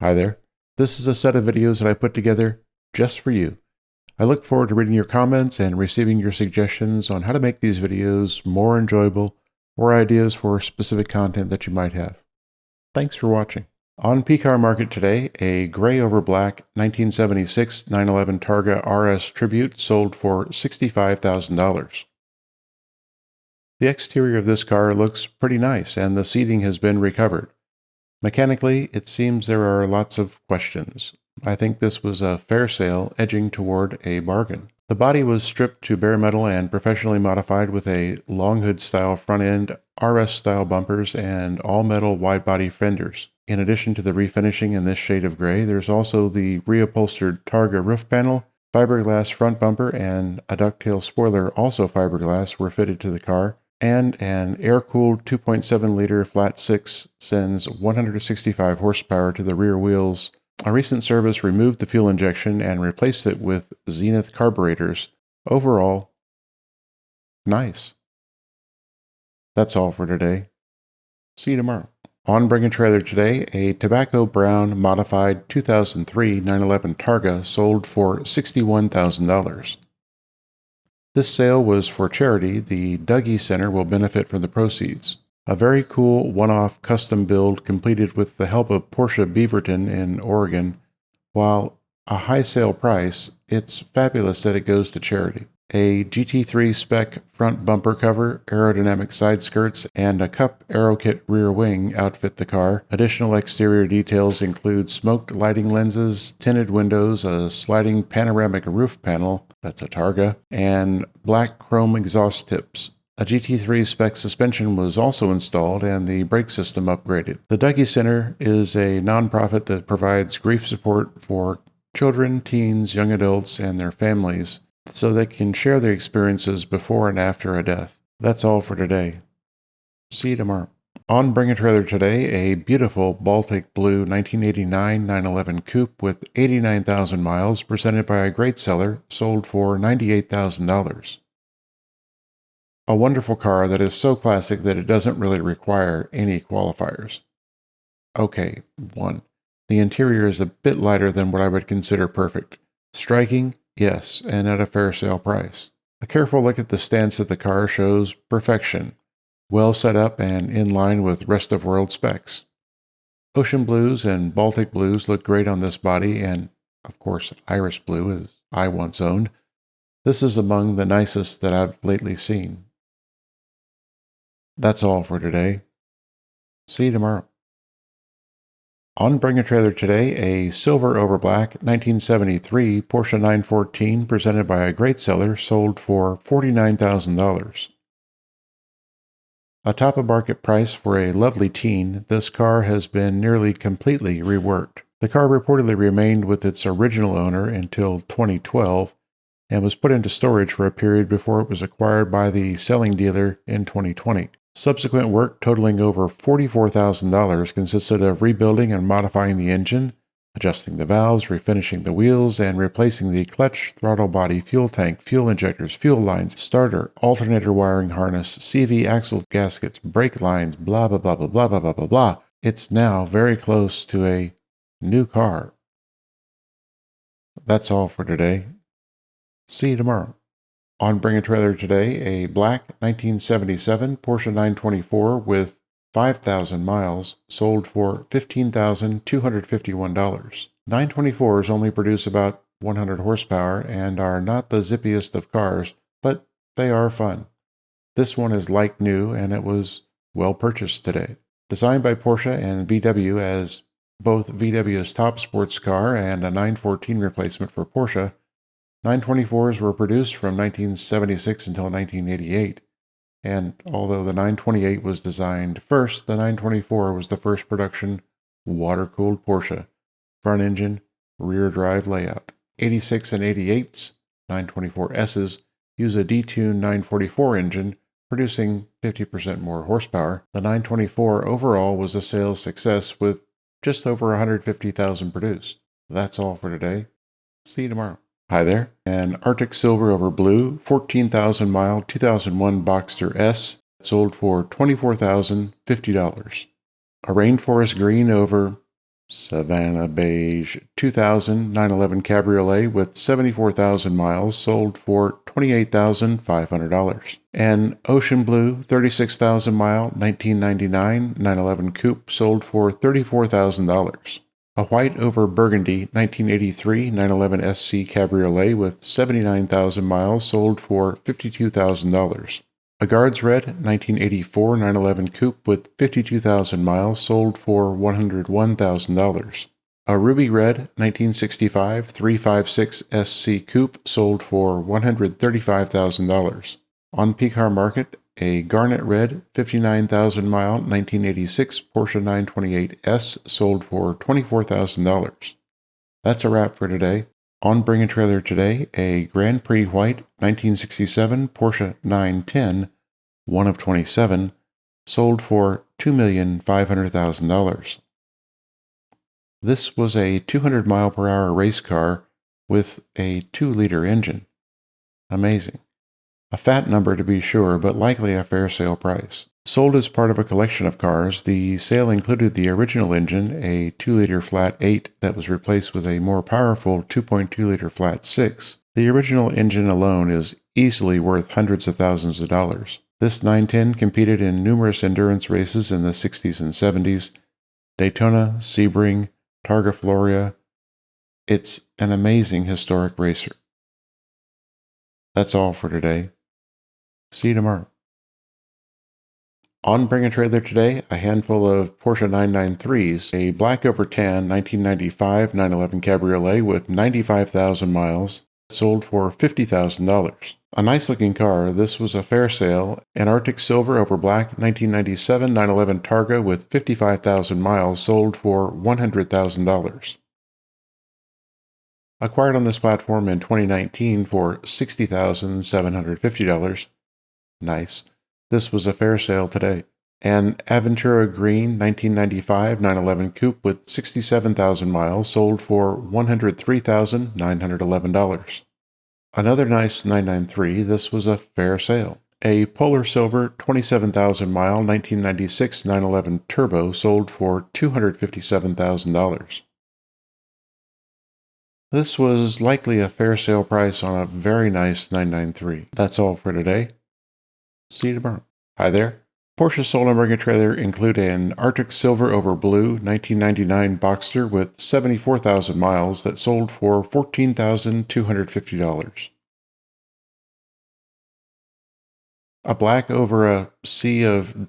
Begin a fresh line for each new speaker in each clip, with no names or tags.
Hi there. This is a set of videos that I put together just for you. I look forward to reading your comments and receiving your suggestions on how to make these videos more enjoyable or ideas for specific content that you might have. Thanks for watching. On PCAR Market today, a gray over black 1976 911 Targa RS Tribute sold for $65,000. The exterior of this car looks pretty nice and the seating has been recovered. Mechanically, it seems there are lots of questions. I think this was a fair sale, edging toward a bargain. The body was stripped to bare metal and professionally modified with a long hood style front end, RS style bumpers, and all metal wide body fenders. In addition to the refinishing in this shade of gray, there's also the reupholstered Targa roof panel, fiberglass front bumper, and a ducktail spoiler, also fiberglass, were fitted to the car, and an air-cooled 2.7-liter flat 6 sends 165 horsepower to the rear wheels. A recent service removed the fuel injection and replaced it with Zenith carburetors. Overall, nice. That's all for today. See you tomorrow. On Bring a Trailer today, a tobacco brown modified 2003 911 Targa sold for $61,000. This sale was for charity. The Dougie Center will benefit from the proceeds. A very cool one-off custom build completed with the help of Porsche Beaverton in Oregon. While a high sale price, it's fabulous that it goes to charity. A GT3 spec front bumper cover, aerodynamic side skirts, and a Cup Aero Kit rear wing outfit the car. Additional exterior details include smoked lighting lenses, tinted windows, a sliding panoramic roof panel, that's a Targa, and black chrome exhaust tips. A GT3 spec suspension was also installed and the brake system upgraded. The Dougie Center is a nonprofit that provides grief support for children, teens, young adults, and their families, so they can share their experiences before and after a death. That's all for today. See you tomorrow. On Bring a Trailer today, a beautiful Baltic Blue 1989 911 Coupe with 89,000 miles presented by a great seller, sold for $98,000. A wonderful car that is so classic that it doesn't really require any qualifiers. Okay, 1. The interior is a bit lighter than what I would consider perfect. Striking? Yes, and at a fair sale price. A careful look at the stance of the car shows perfection, well set up and in line with rest of world specs. Ocean blues and Baltic blues look great on this body, and of course iris blue, as I once owned. This is among the nicest that I've lately seen. That's all for today. See you tomorrow. On Bring a Trailer today, a silver over black 1973 Porsche 914 presented by a great seller, sold for $49,000. A top of market price for a lovely teen, this car has been nearly completely reworked. The car reportedly remained with its original owner until 2012 and was put into storage for a period before it was acquired by the selling dealer in 2020. Subsequent work totaling over $44,000 consisted of rebuilding and modifying the engine, adjusting the valves, refinishing the wheels, and replacing the clutch, throttle body, fuel tank, fuel injectors, fuel lines, starter, alternator wiring harness, CV axle gaskets, brake lines, blah blah blah blah blah blah blah blah blah. It's now very close to a new car. That's all for today. See you tomorrow. On Bring a Trailer today, a black 1977 Porsche 924 with 5,000 miles sold for $15,251. 924s only produce about 100 horsepower and are not the zippiest of cars, but they are fun. This one is like new and it was well purchased today. Designed by Porsche and VW as both VW's top sports car and a 914 replacement for Porsche, 924s were produced from 1976 until 1988, and although the 928 was designed first, the 924 was the first production water-cooled Porsche, front engine, rear drive layout. 86 and 88s, 924Ss, use a detuned 944 engine, producing 50% more horsepower. The 924 overall was a sales success with just over 150,000 produced. That's all for today. See you tomorrow. Hi there. An Arctic Silver over Blue 14,000 mile 2001 Boxster S sold for $24,050. A Rainforest Green over Savannah Beige 2000 911 Cabriolet with 74,000 miles sold for $28,500. An Ocean Blue 36,000 mile 1999 911 Coupe sold for $34,000. A white over burgundy 1983 911 SC Cabriolet with 79,000 miles sold for $52,000. A Guards Red 1984 911 Coupe with 52,000 miles sold for $101,000. A Ruby Red 1965 356 SC Coupe sold for $135,000. On P-Car Market, a Garnet Red 59,000 mile 1986 Porsche 928S sold for $24,000. That's a wrap for today. On Bring a Trailer today, a Grand Prix White 1967 Porsche 910, one of 27, sold for $2,500,000. This was a 200 mile per hour race car with a 2-liter engine. Amazing. A fat number to be sure, but likely a fair sale price. Sold as part of a collection of cars, the sale included the original engine, a 2-liter flat 8 that was replaced with a more powerful 2.2-liter flat 6. The original engine alone is easily worth hundreds of thousands of dollars. This 910 competed in numerous endurance races in the 60s and 70s, Daytona, Sebring, Targa Florio. It's an amazing historic racer. That's all for today. See you tomorrow. On Bring a Trailer today, a handful of Porsche 993s, a black over tan 1995 911 Cabriolet with 95,000 miles, sold for $50,000. A nice looking car, this was a fair sale. An Arctic Silver over black 1997 911 Targa with 55,000 miles sold for $100,000. Acquired on this platform in 2019 for $60,750. Nice. This was a fair sale today. An Aventura Green 1995 911 Coupe with 67,000 miles sold for $103,911. Another nice 993, this was a fair sale. A Polar Silver 27,000 mile 1996 911 Turbo sold for $257,000. This was likely a fair sale price on a very nice 993. That's all for today. See you tomorrow. Hi there. Porsche sold on Bring a Trailer include an Arctic Silver over Blue 1999 Boxster with 74,000 miles that sold for $14,250. A black over a sea of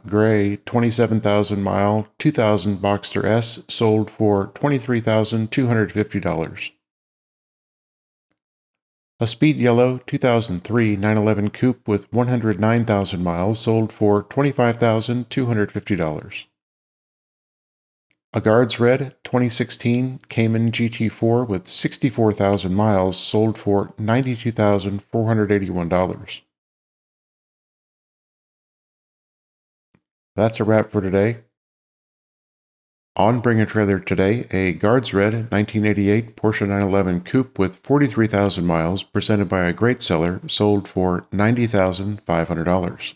gray 27,000 mile 2000 Boxster S sold for $23,250. A Speed Yellow 2003 911 Coupe with 109,000 miles sold for $25,250. A Guards Red 2016 Cayman GT4 with 64,000 miles sold for $92,481. That's a wrap for today. On Bring a Trailer today, a Guards Red 1988 Porsche 911 Coupe with 43,000 miles presented by a great seller sold for $90,500.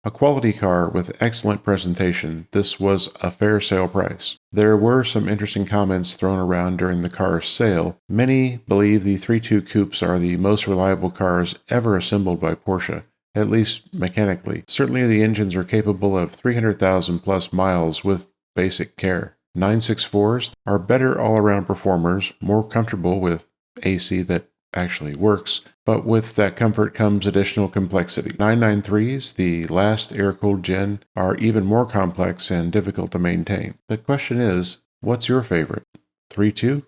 A quality car with excellent presentation, this was a fair sale price. There were some interesting comments thrown around during the car's sale. Many believe the 3.2 coupes are the most reliable cars ever assembled by Porsche, at least mechanically. Certainly the engines are capable of 300,000 plus miles with basic care. 964s are better all-around performers, more comfortable with AC that actually works, but with that comfort comes additional complexity. 993s, the last air-cooled gen, are even more complex and difficult to maintain. The question is, what's your favorite? 3.2?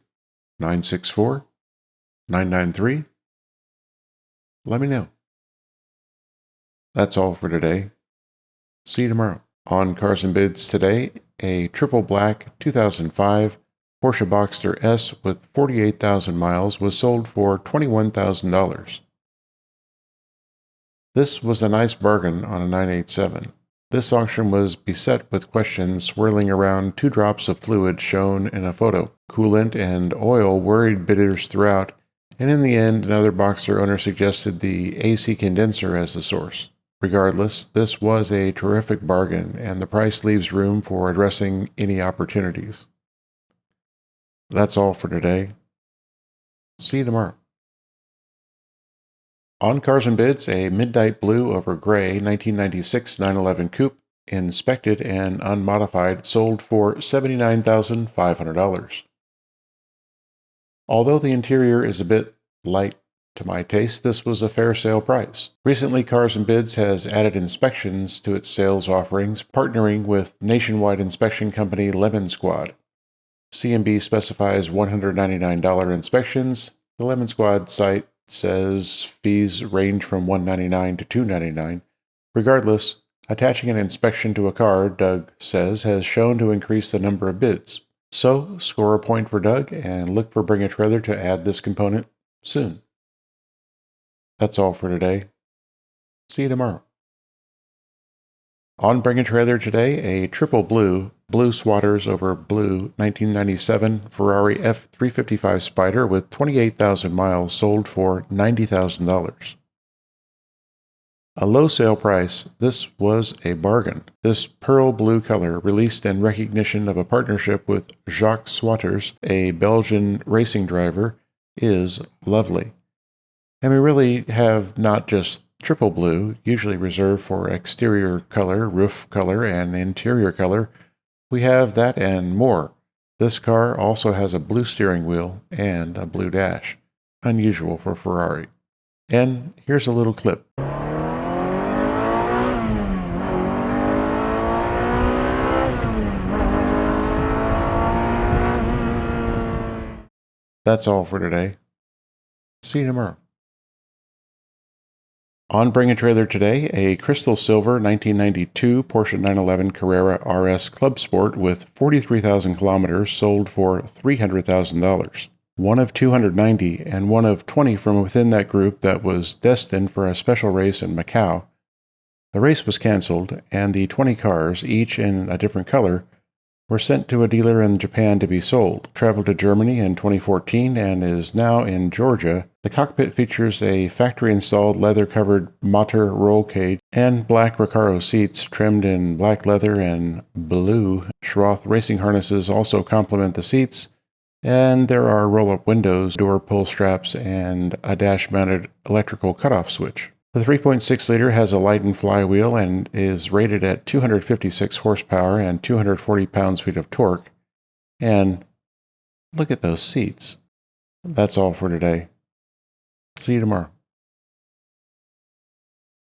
964? 993? Let me know. That's all for today. See you tomorrow. On Cars and Bids today, a triple black 2005 Porsche Boxster S with 48,000 miles was sold for $21,000. This was a nice bargain on a 987. This auction was beset with questions swirling around 2 drops of fluid shown in a photo. Coolant and oil worried bidders throughout, and in the end, another Boxster owner suggested the AC condenser as the source. Regardless, this was a terrific bargain, and the price leaves room for addressing any opportunities. That's all for today. See you tomorrow. On Cars and Bids, a midnight blue over gray 1996 911 Coupe, inspected and unmodified, sold for $79,500. Although the interior is a bit light to my taste, this was a fair sale price. Recently, Cars and Bids has added inspections to its sales offerings, partnering with nationwide inspection company Lemon Squad. CMB specifies $199 inspections. The Lemon Squad site says fees range from $199 to $299. Regardless, attaching an inspection to a car, Doug says, has shown to increase the number of bids. So, score a point for Doug and look for Bring a Trailer to add this component soon. That's all for today. See you tomorrow. On Bring a Trailer today, a triple blue swatters over blue 1997 Ferrari F355 Spider with 28,000 miles sold for $90,000. A low sale price, this was a bargain. This pearl blue color, released in recognition of a partnership with Jacques Swatters, a Belgian racing driver, is lovely. And we really have not just triple blue, usually reserved for exterior color, roof color, and interior color. We have that and more. This car also has a blue steering wheel and a blue dash, unusual for Ferrari. And here's a little clip. That's all for today. See you tomorrow. On Bring a Trailer today, a crystal silver 1992 Porsche 911 Carrera RS Club Sport with 43,000 kilometers sold for $300,000. One of 290 and one of 20 from within that group that was destined for a special race in Macau. The race was canceled, and the 20 cars, each in a different color, were sent to a dealer in Japan to be sold. Traveled to Germany in 2014 and is now in Georgia. The cockpit features a factory-installed leather-covered Mater roll cage and black Recaro seats trimmed in black leather, and blue Schroth racing harnesses also complement the seats. And there are roll-up windows, door pull straps, and a dash-mounted electrical cutoff switch. The 3.6-liter has a Leiden flywheel and is rated at 256 horsepower and 240 pounds-feet of torque. And look at those seats. That's all for today. See you tomorrow.